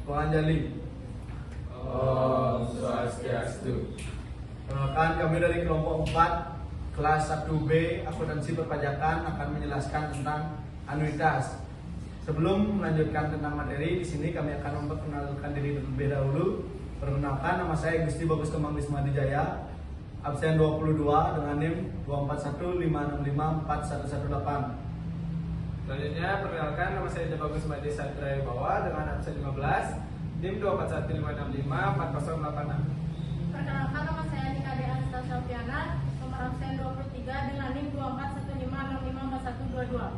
Tuan Anjali. Om Swastiastu. Perkenalkan, kami dari kelompok 4 kelas 1B akuntansi perpajakan akan menjelaskan tentang anuitas. Sebelum melanjutkan tentang materi, di sini kami akan memperkenalkan diri terlebih dahulu. Perkenalkan, nama saya Gusti Bagus Kemang Wismadijaya, absen 22 dengan NIM 2415655418. Selanjutnya, perkenalkan, nama saya Bagus Madi Satria Bawa dengan absen 15, NIM 2415654086. Perkenalkan, nama saya Nika Dea Ansta Selviana, nomor absen 23 dengan NIM 2415654122.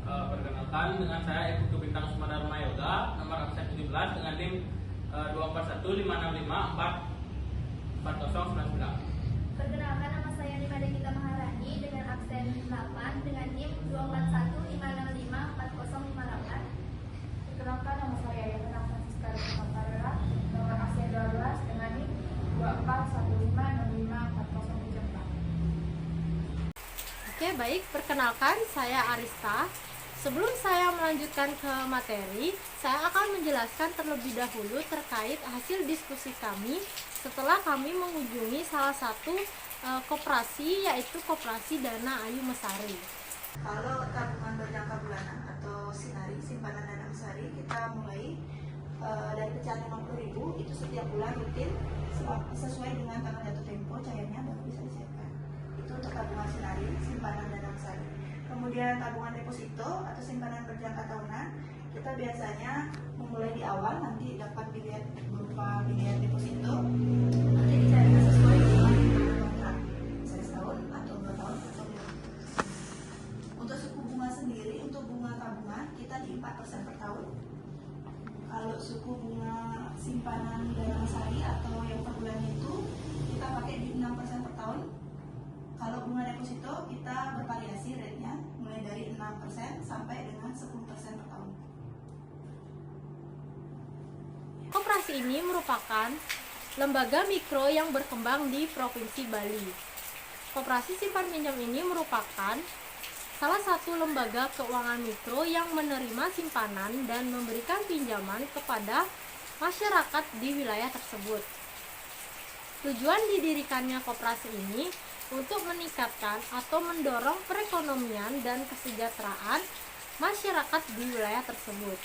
Perkenalkan, dengan saya Ibu Bintang Sumadarma Yoga, nomor absen 17 dengan NIM 2415655409. Perkenalkan, nama saya Nima Dekita Maharani dengan absen 8 dengan NIM 2415654058. Perkenalkan, nama saya Yana Francisca Rukmaparera, nomor absen 12 dengan NIM 2415654074. Oke, baik. Perkenalkan, saya Arista. Sebelum saya melanjutkan ke materi, saya akan menjelaskan terlebih dahulu terkait hasil diskusi kami setelah kami mengunjungi salah satu koperasi, yaitu Koperasi Dana Ayu Mesari. Kalau tabungan berjangka bulanan atau sinari, simpanan dana mesari, kita mulai dari pecahan 50.000 itu setiap bulan rutin sesuai dengan tanggal jatuh tempo cairnya baru bisa disiapkan. Itu untuk tabungan sinari, simpanan dana mesari. Kemudian tabungan deposito atau simpanan berjangka tahunan, kita biasanya memulai di awal, nanti dapat dilihat berupa biaya deposito, nanti dicairkan sesuai dengan kontrak, misalnya setahun atau 2 tahun atau 5 tahun. Untuk suku bunga sendiri, untuk bunga tabungan kita di 4% per tahun. Kalau suku bunga simpanan dana mesari atau yang per bulannya itu kita pakai di 6% per tahun. Kalau bunga deposito kita bervariasi rate-nya mulai dari 6% sampai dengan 10% per tahun. Koperasi ini merupakan lembaga mikro yang berkembang di Provinsi Bali. Koperasi simpan pinjam ini merupakan salah satu lembaga keuangan mikro yang menerima simpanan dan memberikan pinjaman kepada masyarakat di wilayah tersebut. Tujuan didirikannya koperasi ini untuk meningkatkan atau mendorong perekonomian dan kesejahteraan masyarakat di wilayah tersebut.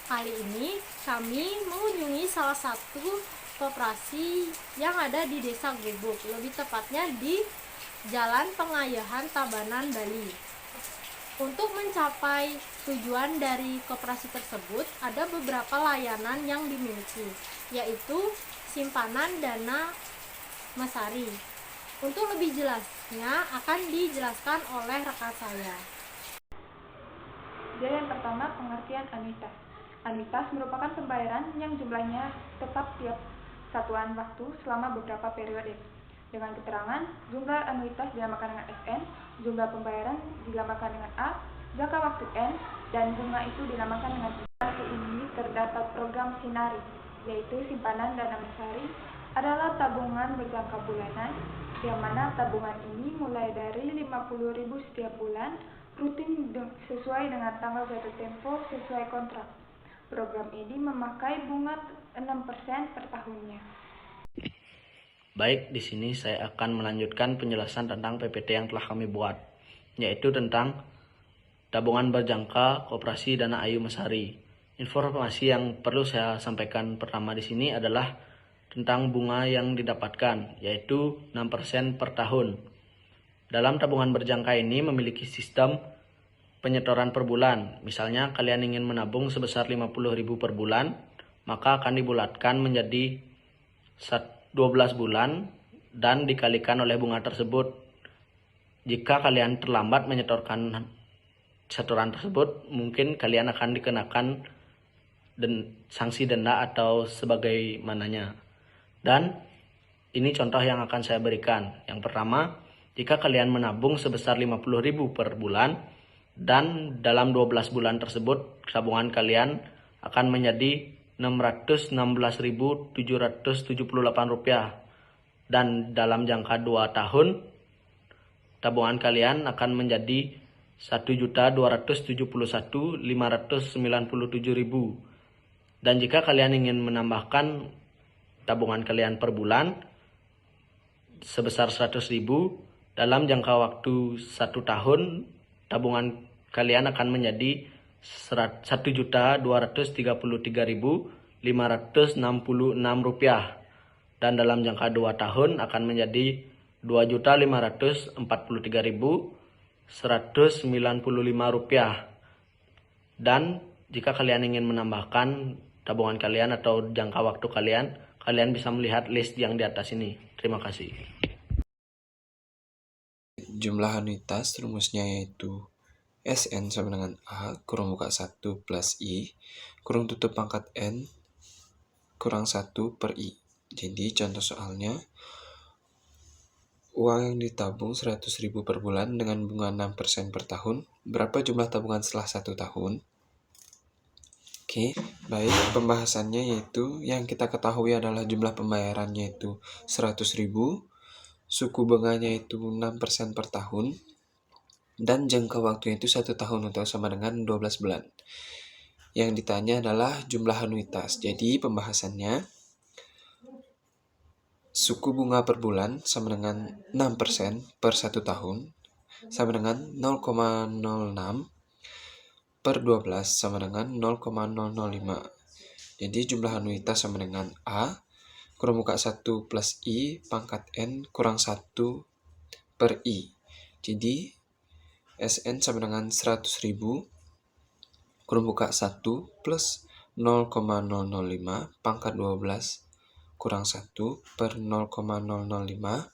Kali ini kami mengunjungi salah satu koperasi yang ada di Desa Gubuk, lebih tepatnya di Jalan Pengayahan Tabanan, Bali. Untuk mencapai tujuan dari koperasi tersebut, ada beberapa layanan yang dimiliki, yaitu simpanan dana mesari. Untuk lebih jelasnya akan dijelaskan oleh rekan saya. Jadi yang pertama, pengertian anuitas. Anuitas merupakan pembayaran yang jumlahnya tetap tiap satuan waktu selama beberapa periode. Dengan keterangan, jumlah anuitas dinamakan dengan SN, jumlah pembayaran dinamakan dengan A, jangka waktu N, dan bunga itu dinamakan dengan I. Koperasi ini terdapat program sinari, yaitu simpanan dana mesari adalah tabungan berjangka bulanan, yang mana tabungan ini mulai dari 50.000 setiap bulan, rutin sesuai dengan tanggal jatuh tempo sesuai kontrak. Program ini memakai bunga 6% per tahunnya. Baik, di sini saya akan melanjutkan penjelasan tentang PPT yang telah kami buat, yaitu tentang tabungan berjangka Koperasi Dana Ayu Mesari. Informasi yang perlu saya sampaikan pertama di sini adalah tentang bunga yang didapatkan, yaitu 6% per tahun. Dalam tabungan berjangka ini memiliki sistem penyetoran per bulan. Misalnya kalian ingin menabung sebesar 50.000 per bulan, maka akan dibulatkan menjadi 12 bulan dan dikalikan oleh bunga tersebut. Jika kalian terlambat menyetorkan setoran tersebut, mungkin kalian akan dikenakan sanksi denda atau sebagaimananya. Dan ini contoh yang akan saya berikan. Yang pertama, jika kalian menabung sebesar 50.000 per bulan dan dalam 12 bulan tersebut tabungan kalian akan menjadi Rp616.778 dan dalam jangka 2 tahun tabungan kalian akan menjadi Rp1.271.597.000 Dan jika kalian ingin menambahkan tabungan kalian per bulan sebesar 100.000 dalam jangka waktu 1 tahun, tabungan kalian akan menjadi 1.233.566 rupiah, dan dalam jangka 2 tahun akan menjadi 2.543.195 rupiah. Dan jika kalian ingin menambahkan tabungan kalian atau jangka waktu kalian bisa melihat list yang di atas ini. Terima kasih. Jumlah anuitas rumusnya yaitu SN sama dengan A kurung buka 1 plus I kurung tutup pangkat N kurang 1 per I. Jadi contoh soalnya, uang yang ditabung 100.000 per bulan dengan bunga 6% per tahun. Berapa jumlah tabungan setelah 1 tahun? Oke, baik, pembahasannya yaitu yang kita ketahui adalah jumlah pembayarannya itu 100.000, suku bunganya itu 6% per tahun, dan jangka waktunya itu 1 tahun atau sama dengan 12 bulan. Yang ditanya adalah jumlah anuitas. Jadi pembahasannya, suku bunga per bulan sama dengan 6% per 1 tahun sama dengan 0,06 per 12 sama dengan 0,005. Jadi jumlah anuitas sama dengan A kurang buka 1 plus I pangkat N kurang 1 per I. Jadi SN sama dengan 100.000 kurang buka 1 plus 0,005 pangkat 12 kurang 1 per 0,005.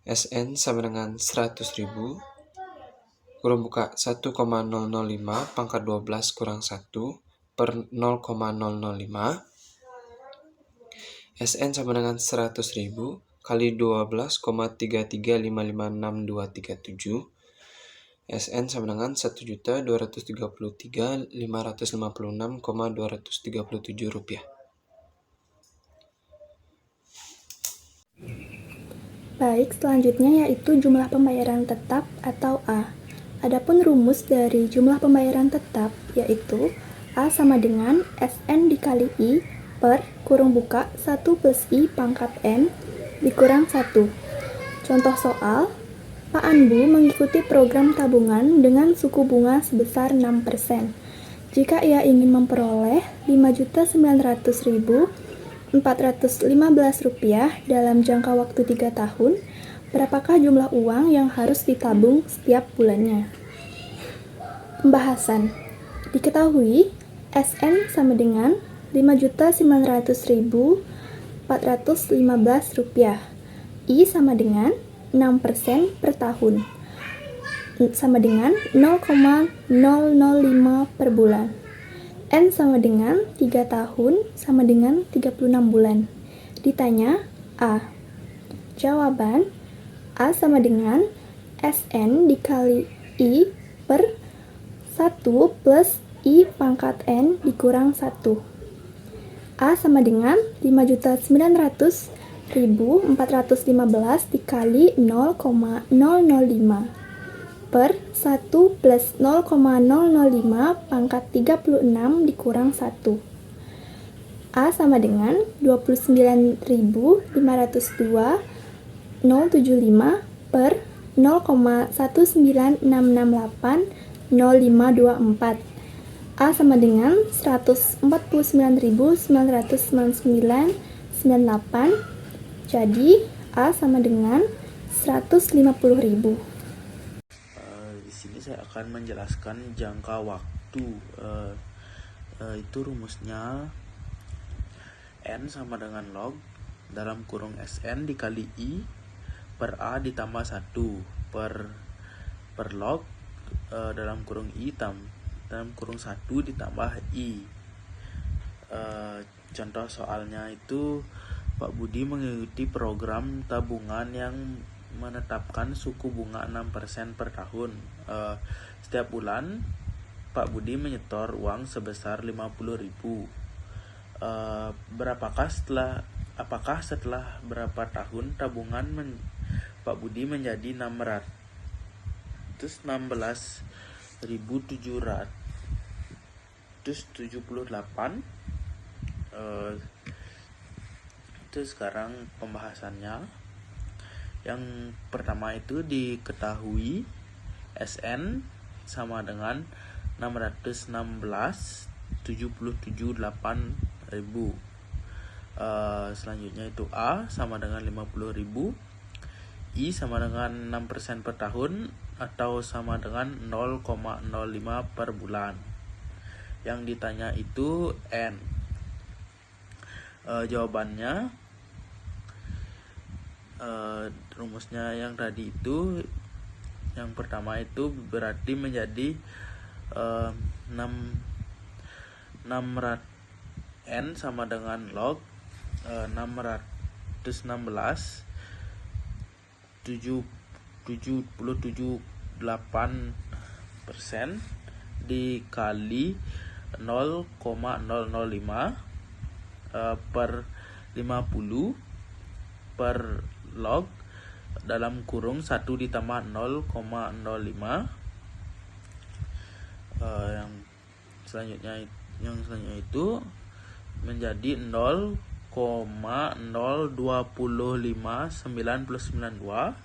SN sama dengan 100.000 kurang buka 1,005 pangkat 12 kurang 1 per 0,005. SN sama dengan 100.000 kali 12,33556237. SN sama dengan 1.233.556,237 rupiah. Baik, selanjutnya yaitu jumlah pembayaran tetap atau A. Adapun rumus dari jumlah pembayaran tetap yaitu A sama dengan SN dikali I per kurung buka 1 plus I pangkat N dikurang 1. Contoh soal, Pak Anbu mengikuti program tabungan dengan suku bunga sebesar 6%. Jika ia ingin memperoleh 5.900.415 rupiah dalam jangka waktu 3 tahun, berapakah jumlah uang yang harus ditabung setiap bulannya? Pembahasan. Diketahui SN sama dengan 5.900.415 rupiah. I sama dengan 6% per tahun, sama dengan 0,005 per bulan. N sama dengan 3 tahun, sama dengan 36 bulan. Ditanya A. Jawaban A sama dengan SN dikali I per 1 plus I pangkat N dikurang 1. A sama dengan 5.900.415 dikali 0,005 per 1 plus 0,005 pangkat 36 dikurang 1. A sama dengan 29.502.075 per 0,19668.0524. A sama dengan 149.999.98. Jadi A sama dengan 150.000. Di sini saya akan menjelaskan jangka waktu. Itu rumusnya N sama dengan log dalam kurung SN dikali I per A ditambah 1 per log dalam kurung I dalam kurung 1 ditambah I. Contoh soalnya itu Pak Budi mengikuti program tabungan yang menetapkan suku bunga 6% per tahun. Setiap bulan Pak Budi menyetor uang sebesar 50.000. Apakah setelah berapa tahun tabungan Pak Budi menjadi 616.778 Itu sekarang pembahasannya. Yang pertama itu diketahui SN sama dengan 616,77,8.000. Selanjutnya itu A sama dengan 50.000, I sama dengan 6% per tahun atau sama dengan 0,05 per bulan. Yang ditanya itu N. Jawabannya rumusnya yang tadi itu, yang pertama itu berarti menjadi 600 N sama dengan log 616,77,8% dikali 0,005 per 50 per log dalam kurung 1 ditambah 0,05. Yang selanjutnya itu menjadi 0,025992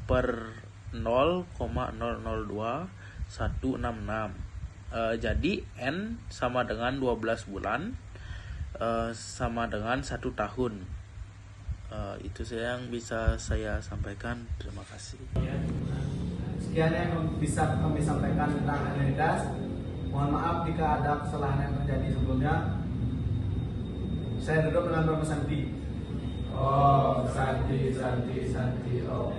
per 0,002166. Jadi N sama dengan 12 bulan, sama dengan 1 tahun. Itu saya yang bisa saya sampaikan. Terima kasih. Sekian yang bisa kami sampaikan tentang anuitas. Mohon maaf jika ada kesalahan yang terjadi sebelumnya. Saya duduk dengan Bapak Santi. Oh, Santi. Oh.